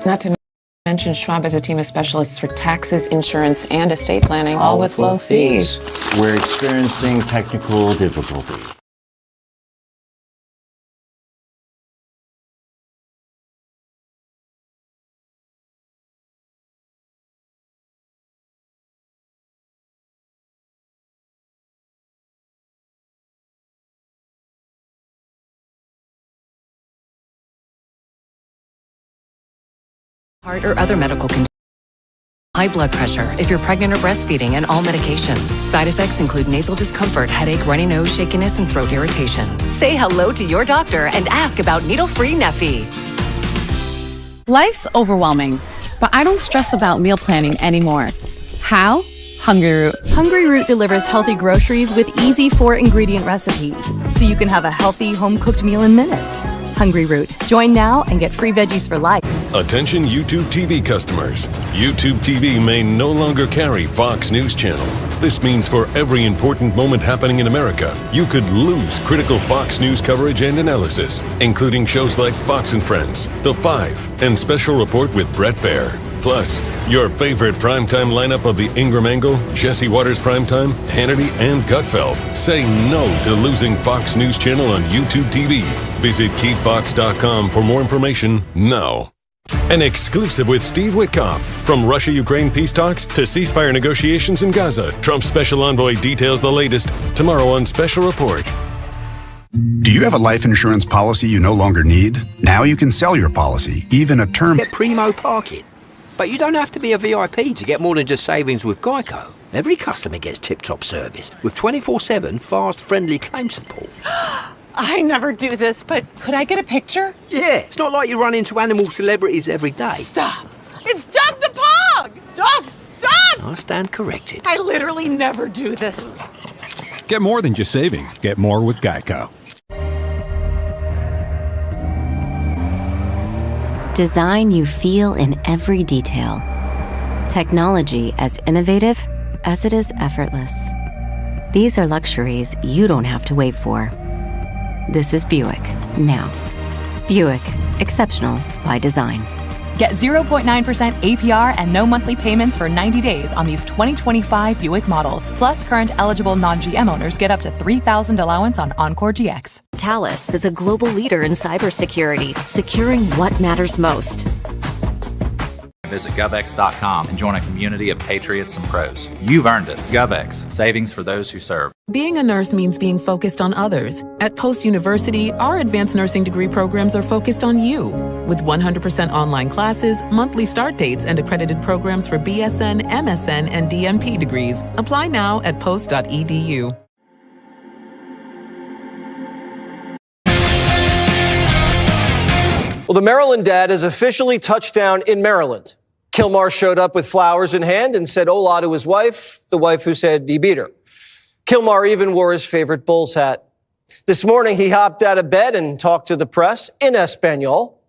Not to mention Schwab has a team of specialists for taxes, insurance, and estate planning, all with low fees. We're experiencing technical difficulties. Heart or other medical conditions. High blood pressure if you're pregnant or breastfeeding, and all medications. Side effects include nasal discomfort, headache, runny nose, shakiness, and throat irritation. Say hello to your doctor and ask about needle-free Neffy. Life's overwhelming, but I don't stress about meal planning anymore. How? Hungry Root. Hungry Root delivers healthy groceries with easy 4-ingredient recipes, so you can have a healthy, home-cooked meal in minutes. Hungry Root. Join now and get free veggies for life. Attention YouTube TV customers. YouTube TV may no longer carry Fox News Channel. This means for every important moment happening in America, you could lose critical Fox News coverage and analysis, including shows like Fox and Friends, The Five, and Special Report with Brett Baer. Plus, your favorite primetime lineup of the Ingram Angle, Jesse Waters Primetime, Hannity, and Gutfeld. Say no to losing Fox News Channel on YouTube TV. Visit KeepFox.com for more information now. An exclusive with Steve Witkoff. From Russia-Ukraine peace talks to ceasefire negotiations in Gaza, Trump's special envoy details the latest tomorrow on Special Report. Do you have a life insurance policy you no longer need? Now you can sell your policy, even a term. Get primo parking. But you don't have to be a VIP to get more than just savings with Geico. Every customer gets tip-top service with 24/7 fast, friendly claim support. I never do this, but could I get a picture? Yeah, it's not like you run into animal celebrities every day. Stop! It's Doug the Pug! Doug! I stand corrected. I literally never do this. Get more than just savings. Get more with Geico. Design you feel in every detail. Technology as innovative as it is effortless. These are luxuries you don't have to wait for. This is Buick now. Buick, exceptional by design. Get 0.9% APR and no monthly payments for 90 days on these 2025 Buick models. Plus, current eligible non-GM owners get up to $3,000 allowance on Encore GX. Thales is a global leader in cybersecurity, securing what matters most. Visit GovX.com and join a community of patriots and pros. You've earned it. GovX, savings for those who serve. Being a nurse means being focused on others. At Post University, our advanced nursing degree programs are focused on you. With 100% online classes, monthly start dates, and accredited programs for BSN, MSN, and DNP degrees. Apply now at post.edu. Well, the Maryland dad has officially touched down in Maryland. Kilmar showed up with flowers in hand and said hola to his wife, the wife who said he beat her. Kilmar even wore his favorite Bulls hat. This morning, he hopped out of bed and talked to the press in Espanol.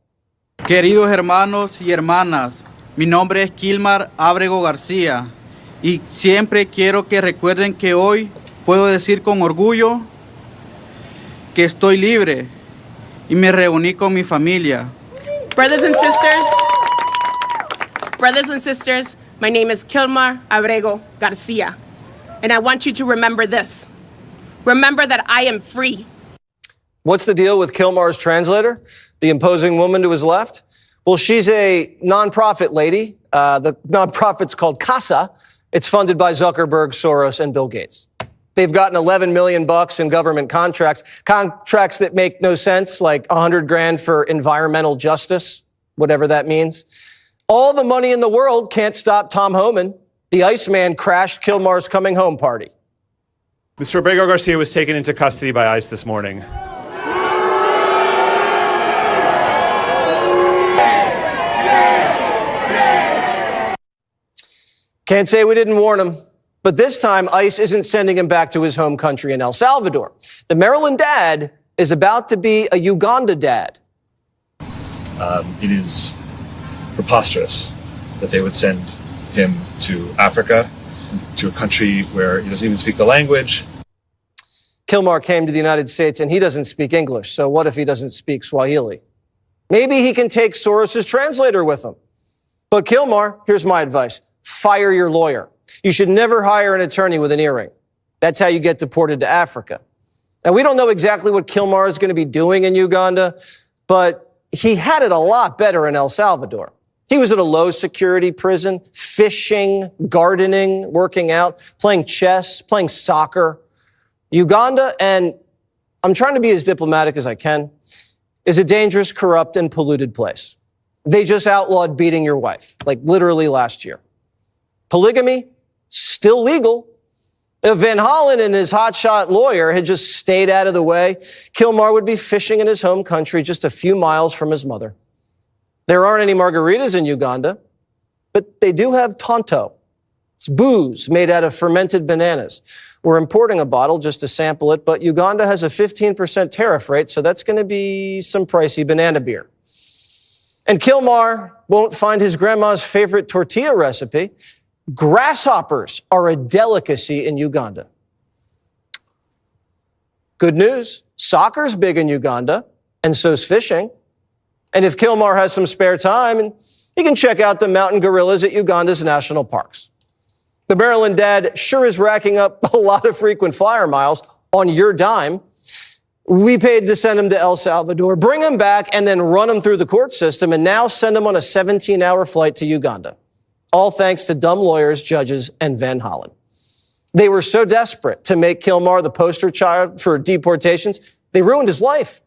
Queridos hermanos y hermanas, mi nombre es Kilmar Ábrego García y siempre quiero que recuerden que hoy puedo decir con orgullo que estoy libre y me reuní con mi familia. Brothers and sisters, my name is Kilmar Abrego Garcia, and I want you to remember this. Remember that I am free. What's the deal with Kilmar's translator, the imposing woman to his left? Well, she's a nonprofit lady. The nonprofit's called CASA. It's funded by Zuckerberg, Soros, and Bill Gates. They've gotten $11 million in government contracts that make no sense, like $100,000 for environmental justice, whatever that means. All the money in the world can't stop Tom Homan. The Iceman crashed Kilmar's coming home party. Mr. Abrego Garcia was taken into custody by ICE this morning. Can't say we didn't warn him. But this time, ICE isn't sending him back to his home country in El Salvador. The Maryland dad is about to be a Uganda dad. It is preposterous that they would send him to Africa, to a country where he doesn't even speak the language. Kilmar came to the United States and he doesn't speak English, so what if he doesn't speak Swahili? Maybe he can take Soros's translator with him. But Kilmar, here's my advice. Fire your lawyer. You should never hire an attorney with an earring. That's how you get deported to Africa. Now, we don't know exactly what Kilmar is going to be doing in Uganda, but he had it a lot better in El Salvador. He was at a low-security prison, fishing, gardening, working out, playing chess, playing soccer. Uganda, and I'm trying to be as diplomatic as I can, is a dangerous, corrupt, and polluted place. They just outlawed beating your wife, like literally last year. Polygamy, still legal. If Van Hollen and his hotshot lawyer had just stayed out of the way, Kilmar would be fishing in his home country just a few miles from his mother. There aren't any margaritas in Uganda, but they do have Tonto. It's booze made out of fermented bananas. We're importing a bottle just to sample it, but Uganda has a 15% tariff rate, so that's going to be some pricey banana beer. And Kilmar won't find his grandma's favorite tortilla recipe. Grasshoppers are a delicacy in Uganda. Good news, soccer's big in Uganda, and so's fishing. And if Kilmar has some spare time, he can check out the mountain gorillas at Uganda's national parks. The Maryland dad sure is racking up a lot of frequent flyer miles on your dime. We paid to send him to El Salvador, bring him back, and then run him through the court system, and now send him on a 17-hour flight to Uganda. All thanks to dumb lawyers, judges, and Van Hollen. They were so desperate to make Kilmar the poster child for deportations, they ruined his life.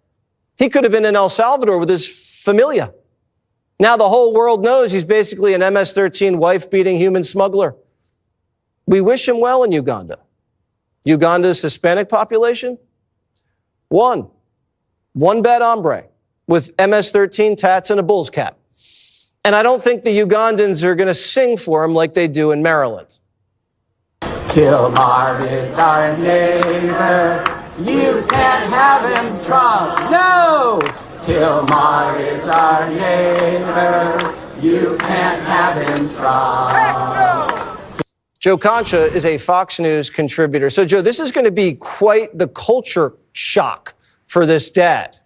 He could have been in El Salvador with his familia. Now the whole world knows he's basically an MS-13 wife-beating human smuggler. We wish him well in Uganda. Uganda's Hispanic population? One bad hombre with MS-13 tats and a bull's cap. And I don't think the Ugandans are going to sing for him like they do in Maryland. Kilmar is our neighbor. You can't have him drunk. No! Kilmar is our neighbor. You can't have him drunk. Joe Concha is a Fox News contributor. So, Joe, this is going to be quite the culture shock for this dad.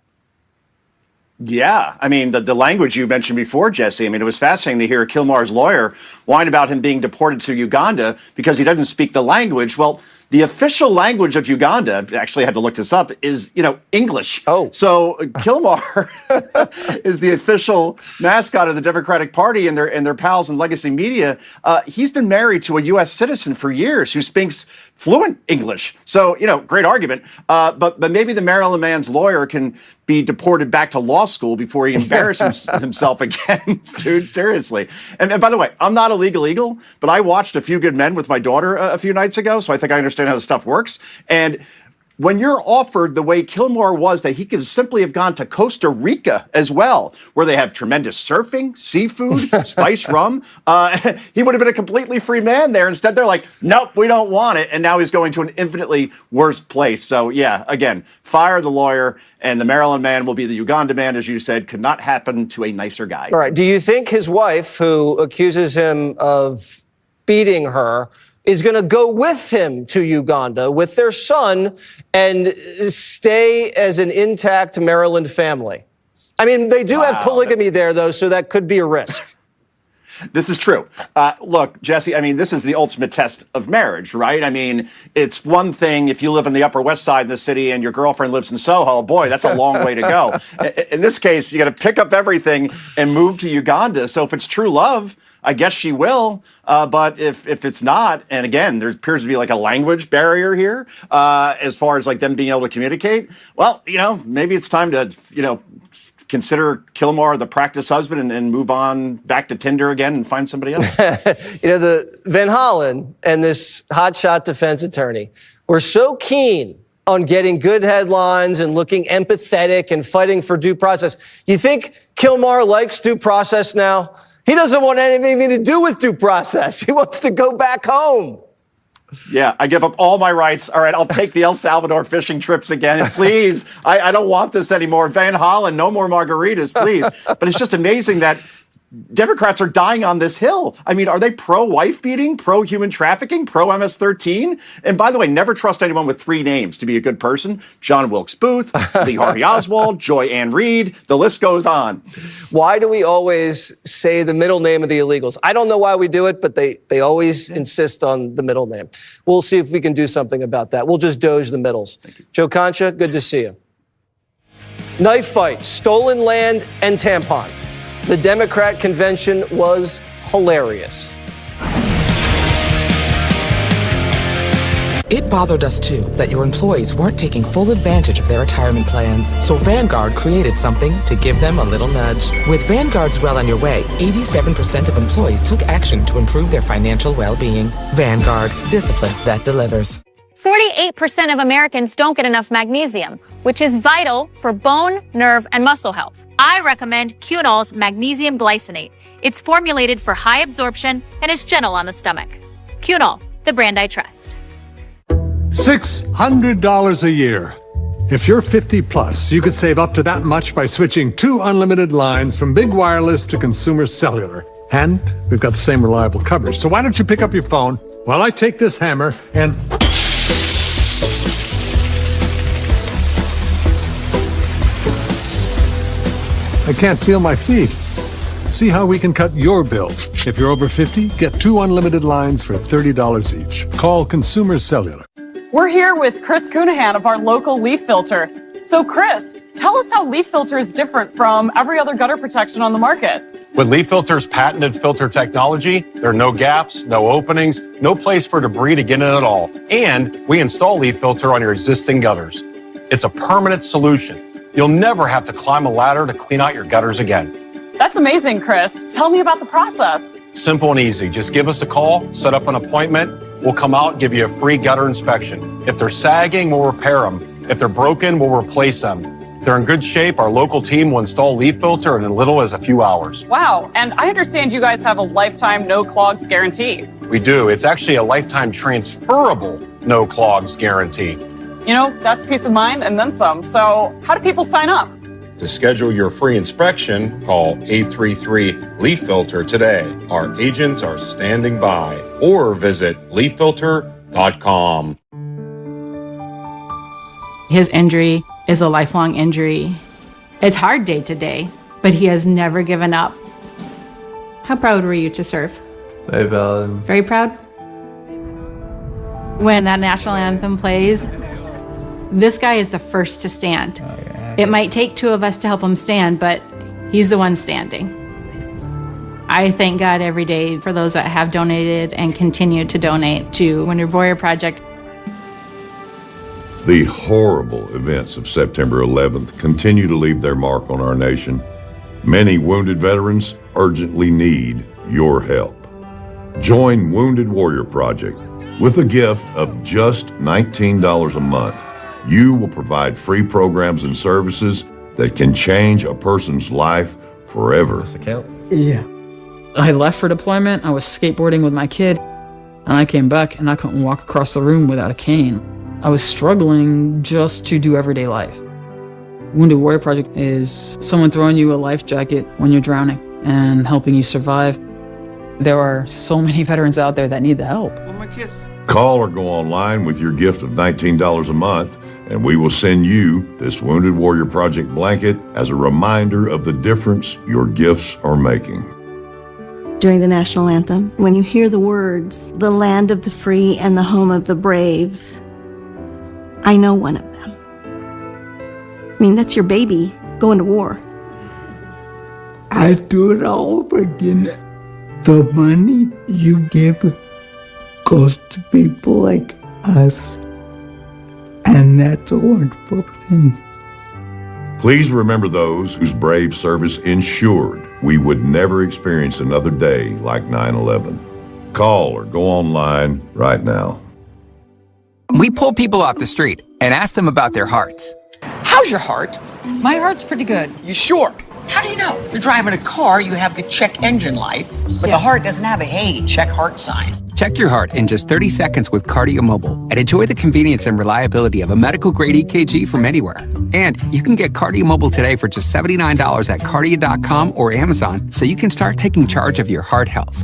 Yeah, I mean, the language you mentioned before, Jesse, I mean, it was fascinating to hear Kilmar's lawyer whine about him being deported to Uganda because he doesn't speak the language. Well, the official language of Uganda, I've actually had to look this up, is, English. Oh. So Kilmar is the official mascot of the Democratic Party and their pals in legacy media. He's been married to a U.S. citizen for years who speaks fluent English. So, great argument. But maybe the Maryland man's lawyer can be deported back to law school before he embarrasses himself again. Dude, seriously. And by the way, I'm not a legal eagle, but I watched A Few Good Men with my daughter a few nights ago, so I think I understand how this stuff works. And when you're offered the way Kilmar was, that he could simply have gone to Costa Rica as well, where they have tremendous surfing, seafood, spiced rum, he would have been a completely free man there. Instead, they're like, nope, we don't want it. And now he's going to an infinitely worse place. So, yeah, again, fire the lawyer, and the Maryland man will be the Uganda man, as you said. Could not happen to a nicer guy. All right. Do you think his wife, who accuses him of beating her, is going to go with him to Uganda with their son and stay as an intact Maryland family? I mean, they do have polygamy there, though, so that could be a risk. This is true. Look, Jesse, I mean, this is the ultimate test of marriage, right? I mean, it's one thing if you live in the Upper West Side of the city and your girlfriend lives in Soho. Boy, that's a long way to go. In this case, you got to pick up everything and move to Uganda. So if it's true love, I guess she will. But if it's not, and again, there appears to be like a language barrier here as far as like them being able to communicate. Well, maybe it's time to, consider Kilmar the practice husband and move on back to Tinder again and find somebody else. The Van Hollen and this hotshot defense attorney were so keen on getting good headlines and looking empathetic and fighting for due process. You think Kilmar likes due process now? He doesn't want anything to do with due process. He wants to go back home. Yeah, I give up all my rights. All right, I'll take the El Salvador fishing trips again. And please, I don't want this anymore. Van Hollen, no more margaritas, please. But it's just amazing that Democrats are dying on this hill. I mean, are they pro-wife beating, pro-human trafficking, pro-MS-13? And by the way, never trust anyone with 3 names to be a good person. John Wilkes Booth, Lee Harvey Oswald, Joy Ann Reid. The list goes on. Why do we always say the middle name of the illegals? I don't know why we do it, but they always insist on the middle name. We'll see if we can do something about that. We'll just doge the middles. Joe Concha, good to see you. Knife fight, stolen land, and tampon. The Democrat convention was hilarious. It bothered us too that your employees weren't taking full advantage of their retirement plans. So Vanguard created something to give them a little nudge. With Vanguard's Well on Your Way, 87% of employees took action to improve their financial well-being. Vanguard, discipline that delivers. 48% of Americans don't get enough magnesium, which is vital for bone, nerve, and muscle health. I recommend Cunol's Magnesium Glycinate. It's formulated for high absorption and is gentle on the stomach. Cunol, the brand I trust. $600 a year. If you're 50 plus, you could save up to that much by switching 2 unlimited lines from Big Wireless to Consumer Cellular. And we've got the same reliable coverage. So why don't you pick up your phone while I take this hammer and... I can't feel my feet. See how we can cut your bill. If you're over 50, get 2 unlimited lines for $30 each. Call Consumer Cellular. We're here with Chris Cunahan of our local leaf filter. So Chris, tell us how leaf filter is different from every other gutter protection on the market. With Leaf Filter's patented filter technology, there are no gaps, no openings, no place for debris to get in at all. And we install Leaf Filter on your existing gutters. It's a permanent solution. You'll never have to climb a ladder to clean out your gutters again. That's amazing, Chris. Tell me about the process. Simple and easy. Just give us a call, set up an appointment. We'll come out and give you a free gutter inspection. If they're sagging, we'll repair them. If they're broken, we'll replace them. If they're in good shape, our local team will install Leaf Filter in as little as a few hours. Wow, and I understand you guys have a lifetime no clogs guarantee. We do. It's actually a lifetime transferable no clogs guarantee. You know, that's peace of mind and then some. So how do people sign up? To schedule your free inspection, call 833-LEAF-FILTER today. Our agents are standing by. Or visit leaffilter.com. His injury is a lifelong injury. It's hard day to day, but he has never given up. How proud were you to serve? Very proud. Very proud? When that national anthem plays, this guy is the first to stand. It might take 2 of us to help him stand, but he's the one standing. I thank God every day for those that have donated and continue to donate to Wounded Warrior Project. The horrible events of September 11th continue to leave their mark on our nation. Many wounded veterans urgently need your help. Join Wounded Warrior Project. With a gift of just $19 a month, you will provide free programs and services that can change a person's life forever. Yeah. I left for deployment. I was skateboarding with my kid, and I came back and I couldn't walk across the room without a cane. I was struggling just to do everyday life. Wounded Warrior Project is someone throwing you a life jacket when you're drowning and helping you survive. There are so many veterans out there that need the help. Call or go online with your gift of $19 a month, and we will send you this Wounded Warrior Project blanket as a reminder of the difference your gifts are making. During the national anthem, when you hear the words, "the land of the free and the home of the brave," I know one of them. I mean, that's your baby going to war. I'd do it all over again. The money you give goes to people like us. And that's a wonderful thing. Please remember those whose brave service ensured we would never experience another day like 9/11. Call or go online right now. We pull people off the street and ask them about their hearts. How's your heart? My heart's pretty good. You sure? How do you know? You're driving a car, you have the check engine light, but the heart doesn't have a hey, check heart sign. Check your heart in just 30 seconds with Cardio Mobile and enjoy the convenience and reliability of a medical-grade EKG from anywhere. And you can get Cardio Mobile today for just $79 at Cardio.com or Amazon so you can start taking charge of your heart health.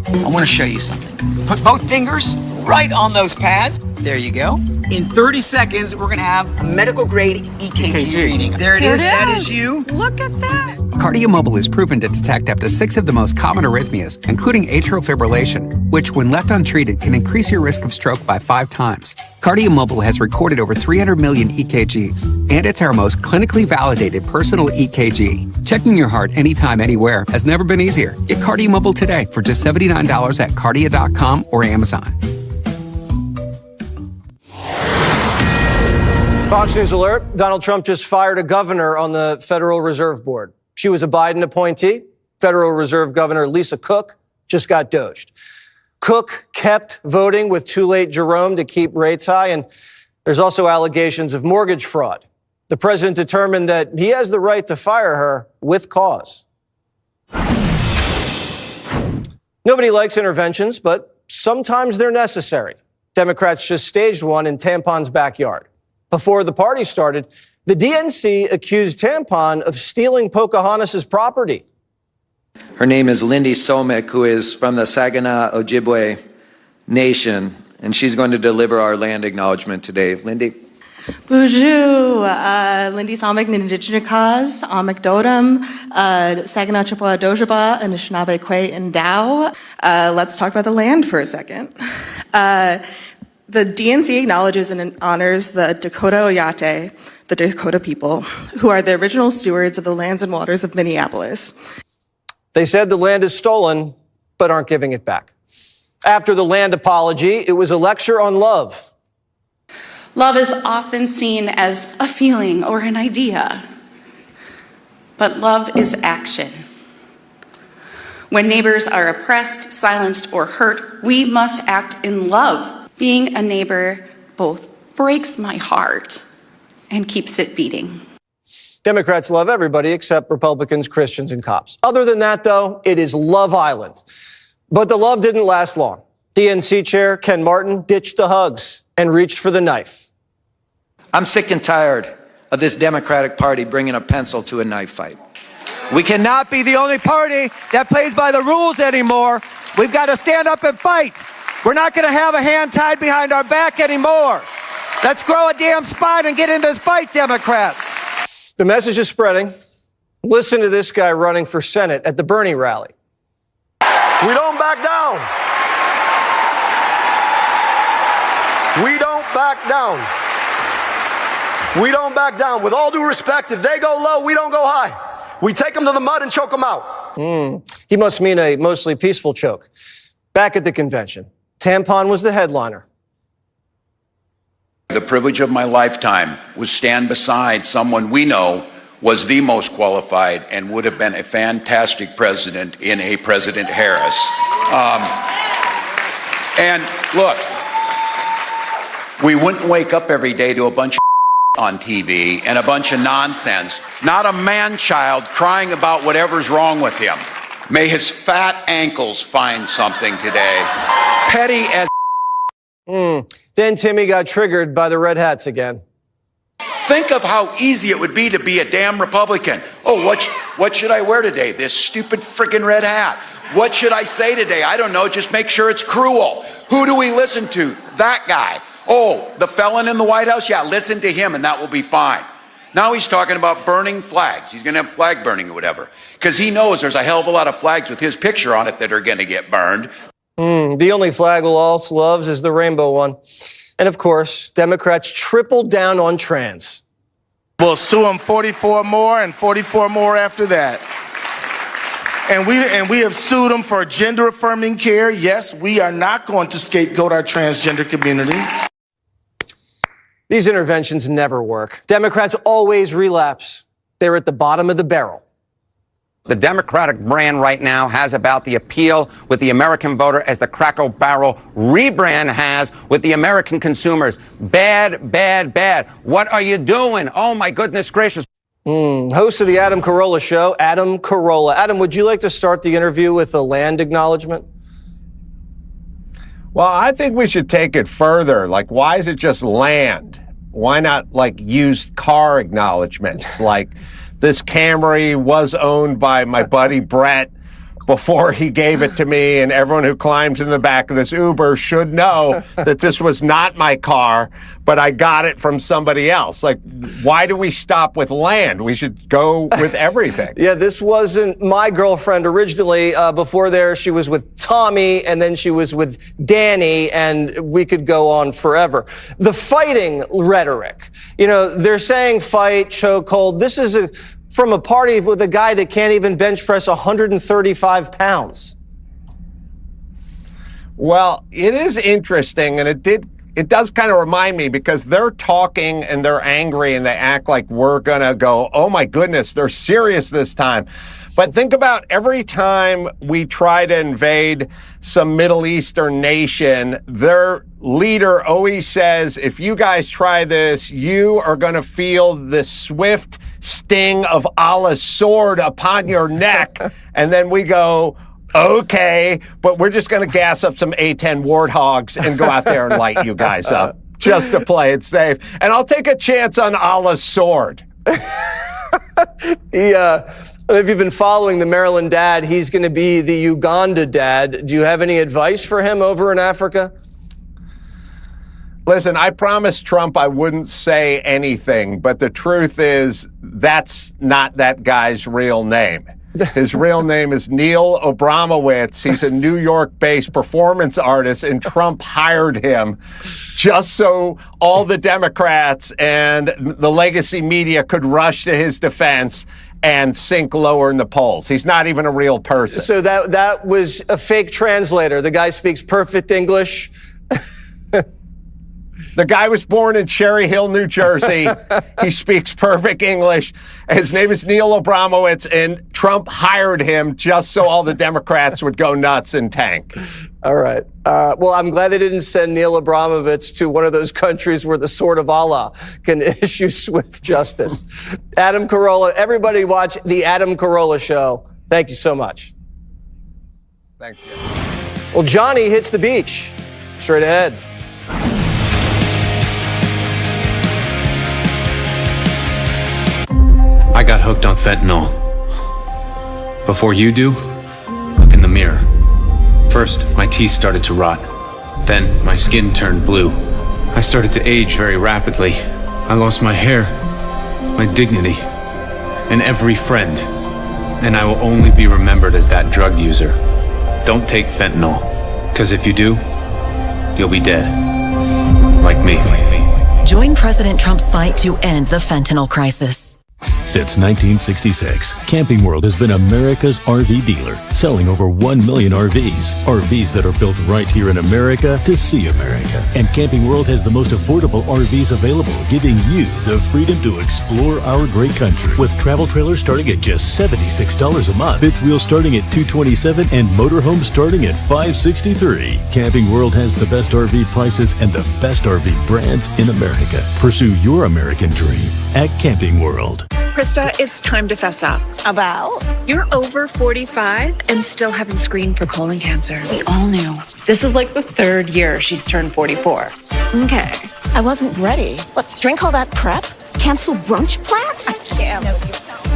I want to show you something. Put both fingers right on those pads. There you go. In 30 seconds, we're going to have a medical-grade EKG reading. There it is. That is you. Look at that. Cardio Mobile is proven to detect up to 6 of the most common arrhythmias, including atrial fibrillation, which, when left untreated, can increase your risk of stroke by 5 times. Cardio Mobile has recorded over 300 million EKGs, and it's our most clinically validated personal EKG. Checking your heart anytime, anywhere has never been easier. Get Cardio Mobile today for just $79 at Cardio.com or Amazon. Fox News alert. Donald Trump just fired a governor on the Federal Reserve Board. She was a Biden appointee. Federal Reserve Governor Lisa Cook just got doged. Cook kept voting with too late Jerome to keep rates high, and there's also allegations of mortgage fraud. The president determined that he has the right to fire her with cause. Nobody likes interventions, but sometimes they're necessary. Democrats just staged one in Tampon's backyard. Before the party started, the DNC accused Tampon of stealing Pocahontas' property. Her name is Lindy Somek, who is from the Saginaw Ojibwe Nation, and she's going to deliver our land acknowledgement today. Lindy? Bonjour, Lindy Somek, Nindichnikaz, Amekdodam, Saginaw Chippewa Dojaba, Anishinaabe Kwe, and Dow. Let's talk about the land for a second. The DNC acknowledges and honors the Dakota Oyate, the Dakota people, who are the original stewards of the lands and waters of Minneapolis. They said the land is stolen, but aren't giving it back. After the land apology, it was a lecture on love. Love is often seen as a feeling or an idea, but love is action. When neighbors are oppressed, silenced, or hurt, we must act in love. Being a neighbor both breaks my heart and keeps it beating. Democrats love everybody except Republicans, Christians, and cops. Other than that, though, it is Love Island. But the love didn't last long. DNC Chair Ken Martin ditched the hugs and reached for the knife. I'm sick and tired of this Democratic Party bringing a pencil to a knife fight. We cannot be the only party that plays by the rules anymore. We've got to stand up and fight. We're not going to have a hand tied behind our back anymore. Let's grow a damn spine and get in this fight, Democrats. The message is spreading. Listen to this guy running for Senate at the Bernie rally. We don't back down. We don't back down. We don't back down. With all due respect, if they go low, we don't go high. We take them to the mud and choke them out. He must mean a mostly peaceful choke. Back at the convention, Tampon was the headliner. The privilege of my lifetime was stand beside someone we know was the most qualified and would have been a fantastic president in a President Harris. And look, we wouldn't wake up every day to a bunch of on TV and a bunch of nonsense, not a man-child crying about whatever's wrong with him. May his fat ankles find something today. Petty as Then Timmy got triggered by the red hats again. Think of how easy it would be to be a damn Republican. Oh, what should I wear today? This stupid freaking red hat. What should I say today? I don't know. Just make sure it's cruel. Who do we listen to? That guy. Oh, the felon in the White House? Yeah, listen to him and that will be fine. Now he's talking about burning flags. He's going to have flag burning or whatever. Because he knows there's a hell of a lot of flags with his picture on it that are going to get burned. The only flag Walsh loves is the rainbow one. And of course, Democrats tripled down on trans. We'll sue them 44 more and 44 more after that. And we have sued them for gender-affirming care. Yes, we are not going to scapegoat our transgender community. These interventions never work. Democrats always relapse. They're at the bottom of the barrel. The Democratic brand right now has about the appeal with the American voter as the Cracker Barrel rebrand has with the American consumers. Bad, bad, bad. What are you doing? Oh, my goodness gracious. Host of the Adam Carolla Show, Adam Carolla. Adam, would you like to start the interview with a land acknowledgement? Well, I think we should take it further. Like, why is it just land? Why not, like, used car acknowledgments? Like, this Camry was owned by my buddy Brett before he gave it to me, and everyone who climbs in the back of this Uber should know that this was not my car, but I got it from somebody else. Like, why do we stop with land? We should go with everything. Yeah, this wasn't my girlfriend originally. Before there, she was with Tommy, and then she was with Danny, and we could go on forever. The fighting rhetoric. You know, they're saying fight, chokehold. This is from a party with a guy that can't even bench press 135 pounds. Well, it is interesting, and it does kind of remind me, because they're talking and they're angry and they act like we're gonna go, oh my goodness, they're serious this time. But think about every time we try to invade some Middle Eastern nation, their leader always says, if you guys try this, you are going to feel the swift sting of Allah's sword upon your neck. And then we go, okay, but we're just going to gas up some A-10 warthogs and go out there and light you guys up just to play it safe. And I'll take a chance on Allah's sword. If you've been following the Maryland dad, he's going to be the Uganda dad. Do you have any advice for him over in Africa? Listen, I promised Trump I wouldn't say anything, but the truth is that's not that guy's real name. His real name is Neil Abramowitz. He's a New York-based performance artist, and Trump hired him just so all the Democrats and the legacy media could rush to his defense and sink lower in the polls. He's not even a real person. So that was a fake translator. The guy speaks perfect English. The guy was born in Cherry Hill, New Jersey. He speaks perfect English. His name is Neil Abramowitz, and Trump hired him just so all the Democrats would go nuts and tank. All right. Well, I'm glad they didn't send Neil Abramowitz to one of those countries where the sword of Allah can issue swift justice. Adam Carolla, everybody watch The Adam Carolla Show. Thank you so much. Thank you. Well, Johnny hits the beach. Straight ahead. I got hooked on fentanyl. Before you do, look in the mirror. First, my teeth started to rot. Then, my skin turned blue. I started to age very rapidly. I lost my hair, my dignity, and every friend. And I will only be remembered as that drug user. Don't take fentanyl, because if you do, you'll be dead. Like me. Join President Trump's fight to end the fentanyl crisis. Since 1966, Camping World has been America's RV dealer, selling over 1 million RVs. RVs that are built right here in America to see America. And Camping World has the most affordable RVs available, giving you the freedom to explore our great country. With travel trailers starting at just $76 a month, fifth wheels starting at $227, and motorhomes starting at $563. Camping World has the best RV prices and the best RV brands in America. Pursue your American dream at Camping World. Krista, it's time to fess up. About? You're over 45 and still haven't screened for colon cancer. We all knew. This is like the third year she's turned 44. Okay. I wasn't ready. Let's drink all that prep? Cancel brunch plans? I can't.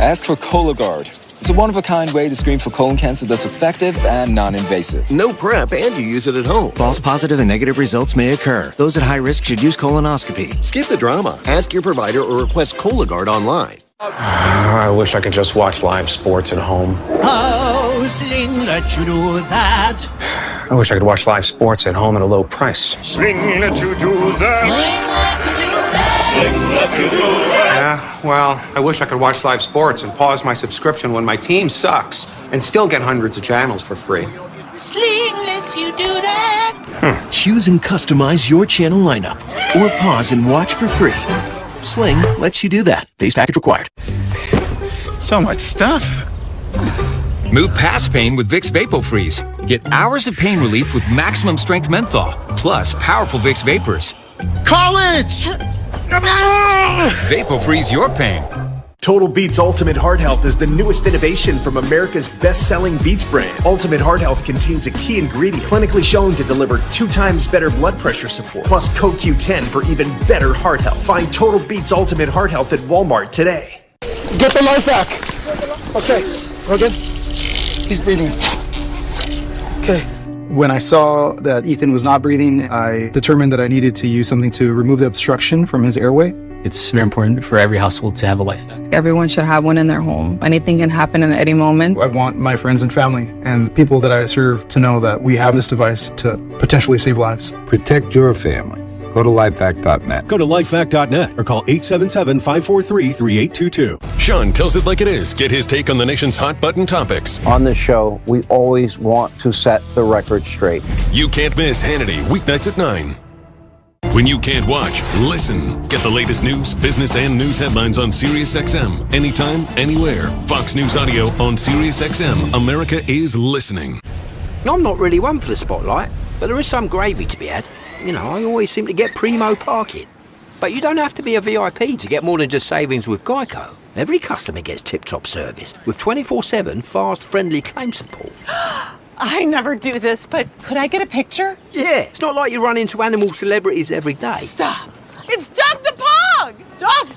Ask for Cologuard. It's a one-of-a-kind way to screen for colon cancer that's effective and non-invasive. No prep, and you use it at home. False positive and negative results may occur. Those at high risk should use colonoscopy. Skip the drama. Ask your provider or request Cologuard online. I wish I could just watch live sports at home. Oh, Sling let you do that. I wish I could watch live sports at home at a low price. Sling let you do that. Sling let you do that. Sling let you do that. Yeah, well, I wish I could watch live sports and pause my subscription when my team sucks and still get hundreds of channels for free. Sling lets you do that. Choose and customize your channel lineup or pause and watch for free. Sling lets you do that. Base package required. So much stuff. Move past pain with Vicks VapoFreeze. Get hours of pain relief with maximum strength menthol, plus powerful Vicks Vapors. College! VapoFreeze your pain. Total Beats Ultimate Heart Health is the newest innovation from America's best-selling Beats brand. Ultimate Heart Health contains a key ingredient clinically shown to deliver 2 times better blood pressure support, plus CoQ10 for even better heart health. Find Total Beats Ultimate Heart Health at Walmart today. Get the life back. Okay, Rogan. He's breathing. Okay. When I saw that Ethan was not breathing, I determined that I needed to use something to remove the obstruction from his airway. It's very important for every household to have a life vest. Everyone should have one in their home. Anything can happen at any moment. I want my friends and family and people that I serve to know that we have this device to potentially save lives. Protect your family. Go to lifehack.net. Go to lifehack.net or call 877-543-3822. Sean tells it like it is. Get his take on the nation's hot button topics. On this show, we always want to set the record straight. You can't miss Hannity weeknights at 9. When you can't watch, listen. Get the latest news, business, and news headlines on SiriusXM. Anytime, anywhere. Fox News Audio on SiriusXM. America is listening. I'm not really one for the spotlight, but there is some gravy to be had. You know, I always seem to get primo parking. But you don't have to be a VIP to get more than just savings with Geico. Every customer gets tip-top service with 24/7 fast, friendly claim support. I never do this, but could I get a picture? Yeah, it's not like you run into animal celebrities every day. Stop! It's Doug the Pug! Doug!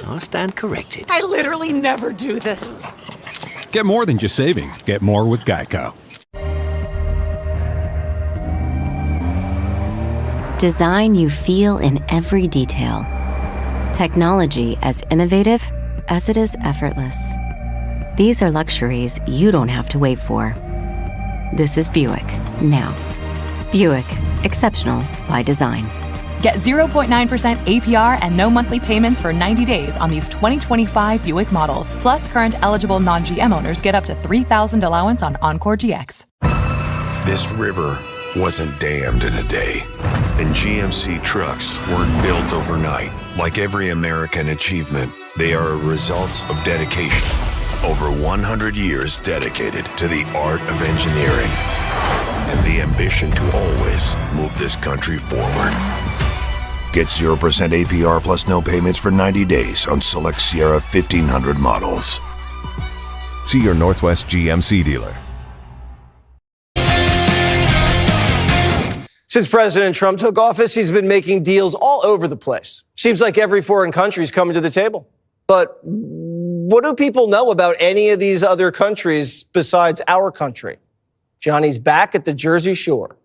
I stand corrected. I literally never do this. Get more than just savings. Get more with Geico. Design you feel in every detail. Technology as innovative as it is effortless. These are luxuries you don't have to wait for. This is Buick, now. Buick, exceptional by design. Get 0.9% APR and no monthly payments for 90 days on these 2025 Buick models. Plus, current eligible non-GM owners get up to $3,000 allowance on Encore GX. This river wasn't dammed in a day. And GMC trucks weren't built overnight. Like every American achievement, they are a result of dedication. Over 100 years dedicated to the art of engineering and the ambition to always move this country forward. Get 0% APR plus no payments for 90 days on select Sierra 1500 models. See your Northwest GMC dealer. Since President Trump took office, he's been making deals all over the place. Seems like every foreign country is coming to the table. But what do people know about any of these other countries besides our country? Johnny's back at the Jersey Shore.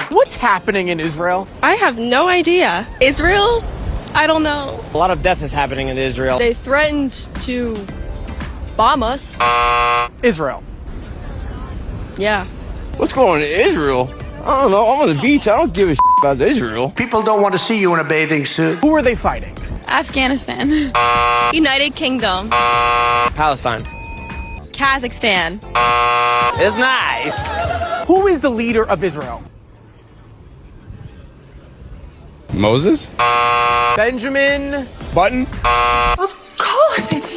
What's happening in Israel? I have no idea. Israel? I don't know. A lot of death is happening in Israel. They threatened to bomb us. Israel. Yeah. What's going on in Israel? I don't know. I'm on the beach. I don't give a about Israel. People don't want to see you in a bathing suit. Who are they fighting? Afghanistan. United Kingdom. Palestine. Kazakhstan. It's nice. Who is the leader of Israel? Moses? Benjamin Button? Of course it's